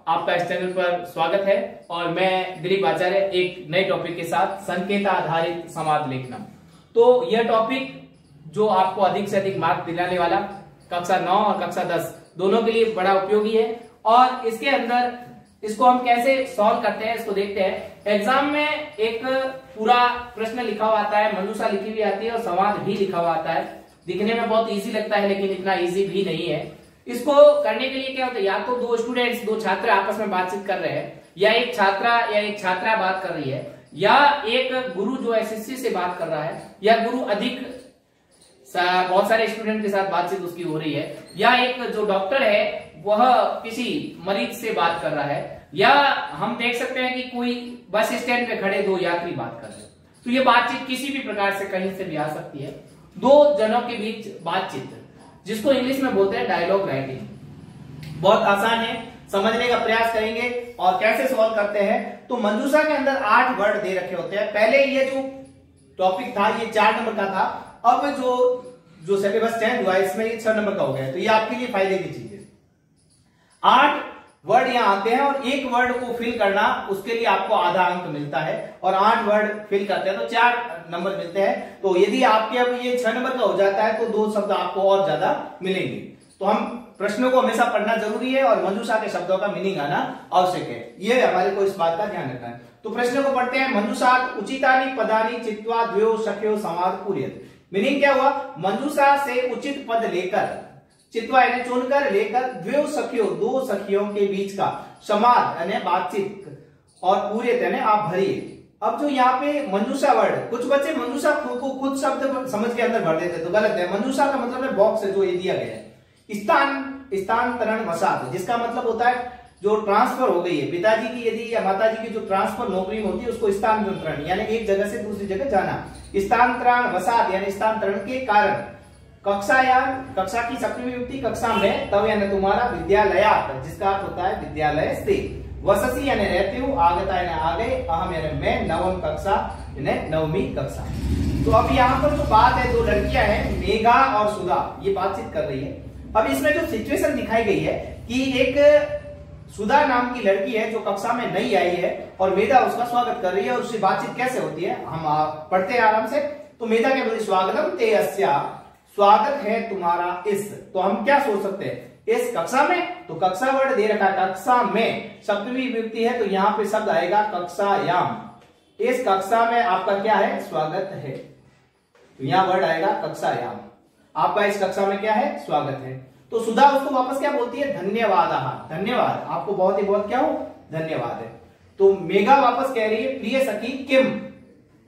आपका इस चैनल पर स्वागत है और मैं दिलीप आचार्य एक नए टॉपिक के साथ संकेत आधारित समाज लेखन। तो यह टॉपिक जो आपको अधिक से अधिक मार्क दिलाने वाला कक्षा 9 और कक्षा 10 दोनों के लिए बड़ा उपयोगी है। और इसके अंदर इसको हम कैसे सॉल्व करते हैं इसको देखते हैं। एग्जाम में एक पूरा प्रश्न लिखा हुआ आता है, मंजूषा लिखी हुई आती है और संवाद भी लिखा हुआ आता है। दिखने में बहुत इजी लगता है लेकिन इतना इजी भी नहीं है। इसको करने के लिए क्या होता है, या तो दो छात्र आपस में बातचीत कर रहे हैं, या एक छात्रा या एक छात्रा बात कर रही है, या एक गुरु जो है शिष्य से बात कर रहा है, या गुरु अधिक बहुत सारे स्टूडेंट के साथ बातचीत उसकी हो रही है, या एक जो डॉक्टर है वह किसी मरीज से बात कर रहा है, या हम देख सकते हैं कि कोई बस स्टैंड पे खड़े दो यात्री बात कर रहे हैं। तो ये बातचीत किसी भी प्रकार से कहीं से भी आ सकती है। दो जनों के बीच बातचीत, जिसको इंग्लिश में बोलते हैं डायलॉग राइटिंग। बहुत आसान है, समझने का प्रयास करेंगे और कैसे सॉल्व करते हैं। तो मंजूषा के अंदर 8 वर्ड दे रखे होते हैं। पहले ये जो टॉपिक था ये 4 नंबर का था, अब जो सिलेबस चेंज हुआ इसमें ये 6 नंबर का हो गया। तो ये आपके लिए फायदे की चीज है। 8 वर्ड यहाँ आते हैं और एक वर्ड को फिल करना उसके लिए आपको आधा अंक मिलता है, और 8 वर्ड फिल करते हैं तो 4 नंबर मिलते हैं। तो यदि आपके अब ये 6 नंबर का हो जाता है तो 2 शब्द आपको और ज्यादा मिलेंगे। तो हम प्रश्नों को हमेशा पढ़ना जरूरी है और मंजूषा के शब्दों का मीनिंग आना आवश्यक है। ये हमारे को इस बात का ध्यान रखना है। तो प्रश्न को पढ़ते हैं। मंजूषात उचितानि पदानि चित्वा द्वयो सख्यो संवाद पूरयेत्। मीनिंग क्या हुआ, मंजूषा से उचित पद लेकर, चित्वा यानी चुनकर, लेकर, द्वयो सखियों दो सखियों के बीच का, संवाद यानी बातचीत, और पूरयेत् यानी आप भरिए। अब जो यहाँ पे मंजूषा वर्ड, कुछ बच्चे मंजूषा को खुद शब्द समझ के अंदर भर देते तो गलत है। मंजूषा का मतलब है बॉक्स है जो ये दिया गया है। स्थानांतरण वसात, जिसका मतलब होता है जो ट्रांसफर हो गई है, पिताजी की यदि या माताजी की जो ट्रांसफर नौकरी में होती है उसको स्थानांतरण यानी एक जगह से दूसरी जगह जाना। स्थानांतरण वसात यानी स्थानांतरण के कारण। कक्षायाम, कक्षा की सप्तमी विभक्ति कक्षा में, तब यानी तुम्हारा, विद्यालयात जिसका अर्थ होता है विद्यालय से, वससी यानी रहते हो, आगता यानी आ गए, अहम यानी मैं, नवम कक्षा यानी 9वीं कक्षा। तो अब यहाँ पर जो बात है, दो लड़कियां हैं मेघा और सुधा, ये बातचीत कर रही है। अब इसमें जो सिचुएशन दिखाई गई है कि एक सुधा नाम की लड़की है जो कक्षा में नई आई है और मेधा उसका स्वागत कर रही है, और उससे बातचीत कैसे होती है हम पढ़ते हैं आराम से। तो मेधा क्या बोलती है, स्वागतम ते अस्या, स्वागत है तुम्हारा इस। तो हम क्या सोच सकते हैं, इस कक्षा में, तो कक्षा वर्ड दे रखा है कक्षा में, सप्तमी विभक्ति है तो यहाँ पे शब्द आएगा कक्षायाम। इस कक्षा में आपका क्या है, स्वागत है, तो यहाँ वर्ड आएगा कक्षायाम। आपका इस कक्षा में क्या है, स्वागत है। तो सुधा उसको वापस क्या बोलती है, धन्यवाद, धन्यवाद, आपको बहुत ही बहुत क्या हो, धन्यवाद है। तो मेघा वापस कह रही है, प्रिय सखी किम।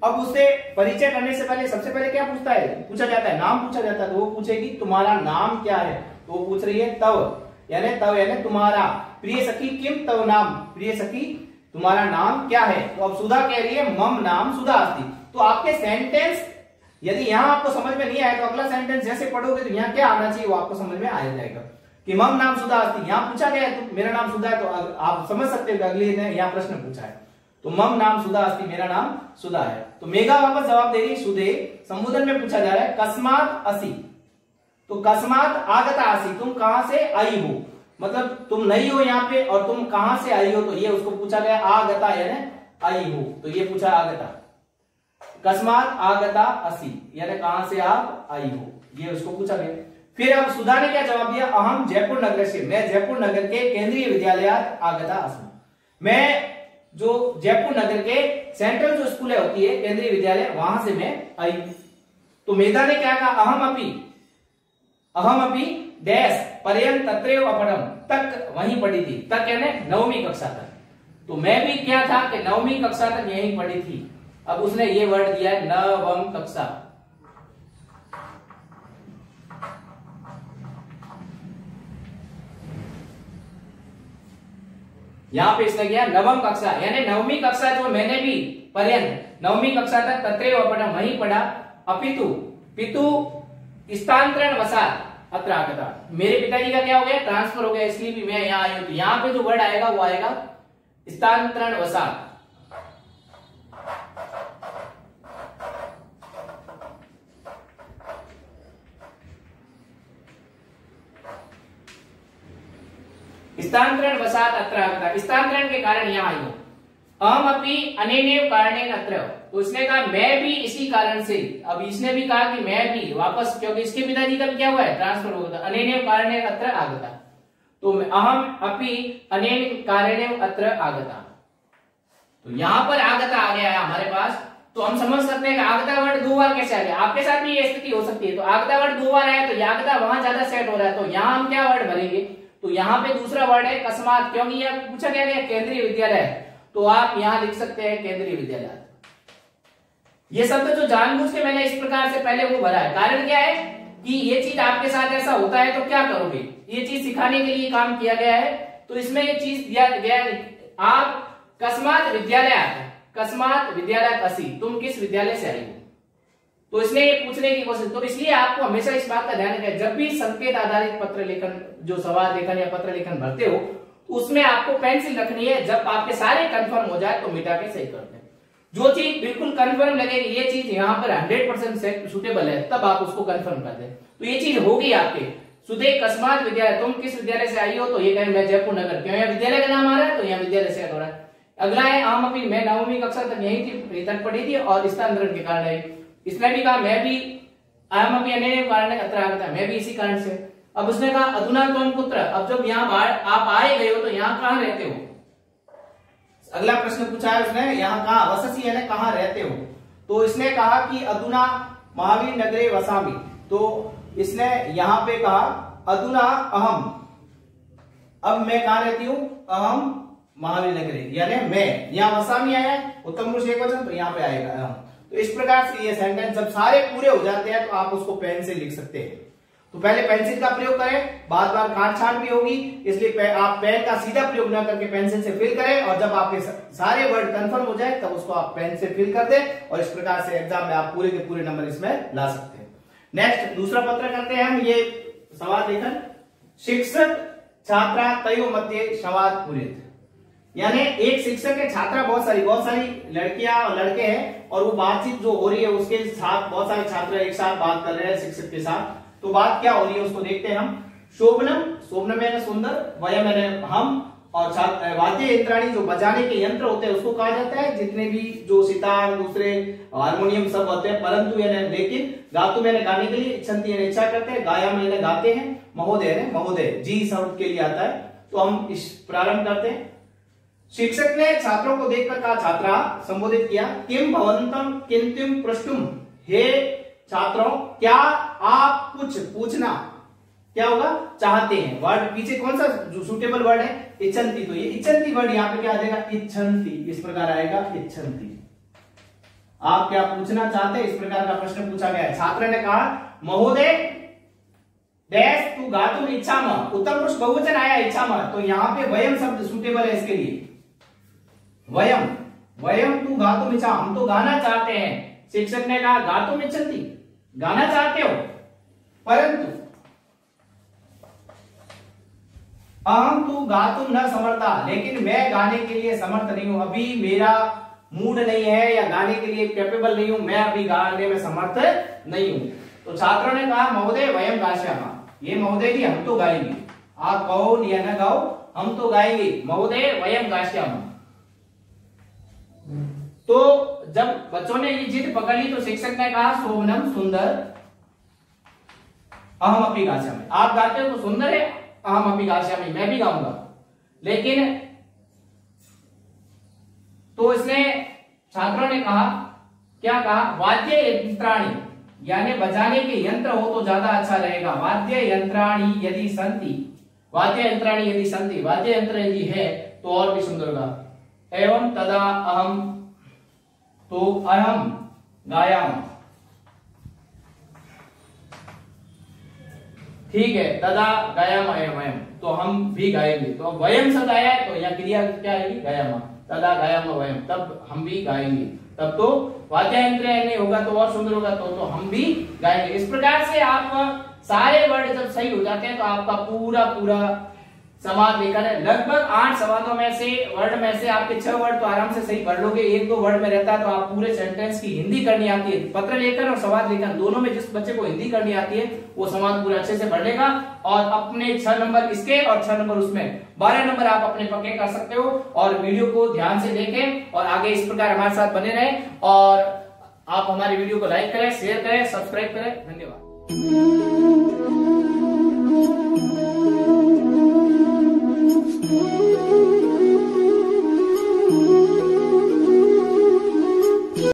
अब उससे परिचय करने से पहले सबसे पहले क्या पूछा जाता है, नाम पूछा जाता है। तो वो पूछेगी तुम्हारा नाम क्या है, तो वो पूछ रही है तव यानी तुम्हारा। प्रिय सखी किम तव नाम, प्रिय सखी तुम्हारा नाम क्या है। तो अब सुधा कह रही है मम नाम सुधा अस्ति। तो आपके सेंटेंस यदि यहाँ आपको समझ में नहीं आया तो अगला सेंटेंस जैसे पढ़ोगे तो यहाँ क्या आना चाहिए वो आपको समझ में आ जाएगा कि मम नाम सुधा अस्ति। यहाँ पूछा गया है तो मेरा नाम सुधा है, तो आप समझ सकते हो कि अगले ने यहाँ प्रश्न पूछा है तो मम नाम सुधा अस्ति, मेरा नाम सुधा है। तो मेघा वापस जवाब दे रही, सुधे। संबोधन में पूछा जा रहा है कस्मात असि, तो कस्मात आगता असि, तुम कहां से आई हो, मतलब तुम नहीं हो यहाँ पे और तुम कहां से आई हो, तो ये उसको पूछा गया आगता यानी आई हो, तो ये पूछा आगता। कस्मात आगता असि यानी कहां से आप आई हो, ये उसको पूछा गया। फिर अब सुधा ने क्या जवाब दिया, अहम जयपुर नगर से, मैं जयपुर नगर के केंद्रीय विद्यालयात आगता अस्मि, मैं जो जयपुर नगर के सेंट्रल जो स्कूल होती है केंद्रीय विद्यालय वहां से मैं आई। तो मेधा ने क्या कहा, अहम अपी डैश पर्यंत तत्रैव अपठम, तक वहीं पढ़ी थी, तक यानी 9वीं कक्षा तक। तो मैं भी क्या था कि 9वीं कक्षा तक यहीं पढ़ी थी। अब उसने ये वर्ड दिया है नवम कक्षा। यहां पे इसने किया नवम कक्षा यानी 9वीं कक्षा जो मैंने भी पर्यंत 9वीं कक्षा तक तत्रैव अपठम वहीं पढ़ा। अपितु पितु स्थानांतरण वसात अत्र आगता, मेरे पिताजी का क्या हो गया, ट्रांसफर हो गया, इसलिए भी मैं यहाँ आई हूं। तो यहाँ पे जो वर्ड आएगा वो आएगा स्थानांतरण वसात। स्थानांतरण वशात अत्र आगता, स्थानांतरण के कारण यहाँ आई हूं। अहम अपि अनेनेव कारणेन अत्र, तो उसने कहा मैं भी इसी कारण से, अब इसने भी कहा कि मैं भी वापस, क्योंकि इसके पिताजी का भी क्या हुआ है, ट्रांसफर हुआ था, अनेनेव कारणेन अत्र आगता, तो अहम अपि अनेन कारणेन अत्र आगता, तो यहां पर आगता आ गया है हमारे पास। तो हम समझ सकते हैं कि आगता वर्ड 2 बार कैसे आ गया, आपके साथ भी ये स्थिति हो सकती है। तो आगता वर्ड 2 बार आया तो आगता वहां ज्यादा सेट हो रहा है, तो यहां हम क्या वर्ड भरेंगे, तो यहाँ पे दूसरा वर्ड है अकस्मात, क्योंकि यह पूछा गया है केंद्रीय विद्यालय, तो आप यहां लिख सकते हैं केंद्रीय विद्यालय। ये शब्द जो जानबूझ के मैंने इस प्रकार से पहले वो भरा है, कारण क्या है कि ये चीज आपके साथ ऐसा होता है तो क्या करोगे, ये चीज सिखाने के लिए काम किया गया है। तो इसमें ये चीज दिया गया है, आप कस्मात विद्यालय आते, कस्मात विद्यालय कसी, तुम किस विद्यालय से आई हो, तो इसने ये पूछने की कोशिश, तो इसलिए आपको हमेशा इस बात का ध्यान रखें, जब भी संकेत आधारित पत्र लेखन, जो सवाल लेखन या पत्र लेखन भरते हो, उसमें आपको पेंसिल रखनी है। जब आपके सारे कंफर्म हो जाए तो मिटा के सही करते हैं। जो चीज बिल्कुल कंफर्म लगेगी, ये चीज यहाँ पर 100% सुटेबल है, तब आप उसको कंफर्म कर दें। तो ये चीज होगी आपके सुधे कस्मात विद्यालय, तुम किस विद्यालय से आई हो, तो ये कहें मैं जयपुर नगर, क्यों यहाँ विद्यालय का नाम आ रहा है तो यहाँ विद्यालय से हो रहा है। अगला है अहम अपि, मैं 9वीं कक्षा तक यही थी, तक पढ़ी थी और स्थानांतरण के कारण है। इसने भी कहा मैं भी अहम अपि अनेन कारणेन अत्र आगता, मैं भी इसी कारण से। अब उसने कहा अधुना त्वं कुत्र, अब जब यहाँ आप आए गए हो तो यहाँ कहाँ रहते हो, अगला प्रश्न पूछा है उसने, यहाँ कहाँ वससी यानी कहाँ रहते हो, तो इसने कहा कि अधुना महावीर नगरे वसामि, तो इसने यहाँ पे कहा अधुना अहम, अब मैं कहाँ रहती हूँ, अहम महावीर नगरे, यानी मैं, यहाँ वसामि आया उत्तम पुरुष एकवचन, तो यहाँ पे आएगा अहम। तो इस प्रकार से ये सेंटेंस जब सारे पूरे हो जाते हैं तो आप उसको पेन से लिख सकते हैं। तो पहले पेंसिल का प्रयोग करें, बार बार काट छाट भी होगी, इसलिए आप पेन का सीधा प्रयोग न करके पेंसिल से फिल करें, और जब आपके सारे वर्ड कंफर्म हो जाए तब उसको आप पेन से फिल कर दें, और इस प्रकार से एग्जाम में आप पूरे के पूरे नंबर इसमें ला सकते हैं। नेक्स्ट दूसरा पत्र करते हैं हम, ये सवाल लेखन, शिक्षक छात्रा तयो मध्य संवाद पूरित, यानी एक शिक्षक है, छात्रा बहुत सारी लड़कियां और लड़के हैं, और वो बातचीत जो हो रही है उसके साथ बहुत सारे छात्र एक साथ बात कर रहे हैं शिक्षक के साथ। तो बात क्या हो रही है उसको देखते हैं हम। शोभनम, शोभनम यानी सुंदर, वयम यानी हम, और वाद्य यंत्राणी जो बजाने के यंत्र होते हैं उसको कहा जाता है, जितने भी जो सितार दूसरे हारमोनियम सब होते हैं, परंतु यानी लेकिन, गातुम यानी गाने के लिए, इच्छन्ति यानी इच्छा करते हैं, गायाम यानी गाते हैं, महोदय यानी महोदय, जी शब्द के लिए आता है। तो हम इस प्रारंभ करते हैं। शिक्षक ने छात्रों को देखकर कहा, छात्रा संबोधित किया, किम भवंतम किंतुम प्रष्टुम, हे छात्रों क्या आप कुछ पूछना क्या होगा चाहते हैं। वर्ड पीछे कौन सा जो सुटेबल वर्ड है, इच्छन्ति, तो ये इच्छन्ति वर्ड यहाँ पे क्या आ जाएगा, इच्छन्ति, इस प्रकार आएगा इच्छन्ति, आप क्या पूछना चाहते हैं, इस प्रकार का प्रश्न पूछा गया है। छात्र ने कहा, महोदय डैश तू गातुम इच्छाम, उत्तम पुरुष बहुवचन आया इच्छाम, तो यहाँ पे वयम शब्द सुटेबल है इसके लिए, वयम, वयम तू गातुम इच्छा, हम तो गाना चाहते हैं। शिक्षक ने कहा गातुम इच्छन्ति, गाना चाहते हो, परंतु अहम तू गातुम न समर्था, लेकिन मैं गाने के लिए समर्थ नहीं हूं, अभी मेरा मूड नहीं है या गाने के लिए कैपेबल नहीं हूं, मैं अभी गाने में समर्थ नहीं हूं। तो छात्रों ने कहा, महोदय वयम गास्यामः, ये महोदय जी हम तो गाएंगे, आप कहो या न गाओ हम तो गाएंगे, महोदय वयम गास्यामः। तो जब बच्चों ने ये जिद पकड़ ली तो शिक्षक ने कहा, शोभनम सुंदर, अहम अपि गास्यामि, आप गाते हो तो सुंदर है, अहम अपि गास्यामि, मैं भी गाऊंगा। लेकिन तो इसने छात्रों ने कहा, क्या कहा, वाद्य यंत्राणी, यानी बजाने के यंत्र हो तो ज्यादा अच्छा रहेगा, वाद्य यंत्राणी यदि संति, वाद्य यंत्राणी यदि संति, वाद्य यंत्र यदि है तो और भी सुंदर होगा। एवं तदा अहम, तो अहम गायाम, ठीक है, तदा गायाम अयम, तो हम भी गाएंगे। तो वयम शब्द आया है तो यहाँ क्रिया क्या आएगी, गायाम, तदा गायाम वयम, तब हम भी गाएंगे, तब तो वाद्य यंत्र नहीं होगा तो और सुंदर होगा, तो हम भी गाएंगे। इस प्रकार से आप सारे वर्ड जब सही हो जाते हैं तो आपका पूरा समाज लेखन है। लगभग 8 संवादों में से वर्ड में से आपके 6 वर्ड तो आराम से सही भर लोगे, 1-2 वर्ड में रहता है तो आप पूरे सेंटेंस की हिंदी करनी आती है। पत्र लेखन और संवाद लेखन दोनों में जिस बच्चे को हिंदी करनी आती है वो संवाद पूरा अच्छे से भर लेगा और अपने 6 नंबर इसके और 6 नंबर उसमें 12 नंबर आप अपने पक्के कर सकते हो। और वीडियो को ध्यान से देखें और आगे इस प्रकार हमारे साथ बने रहें और आप हमारी वीडियो को लाइक करें, शेयर करें, सब्सक्राइब करें। धन्यवाद।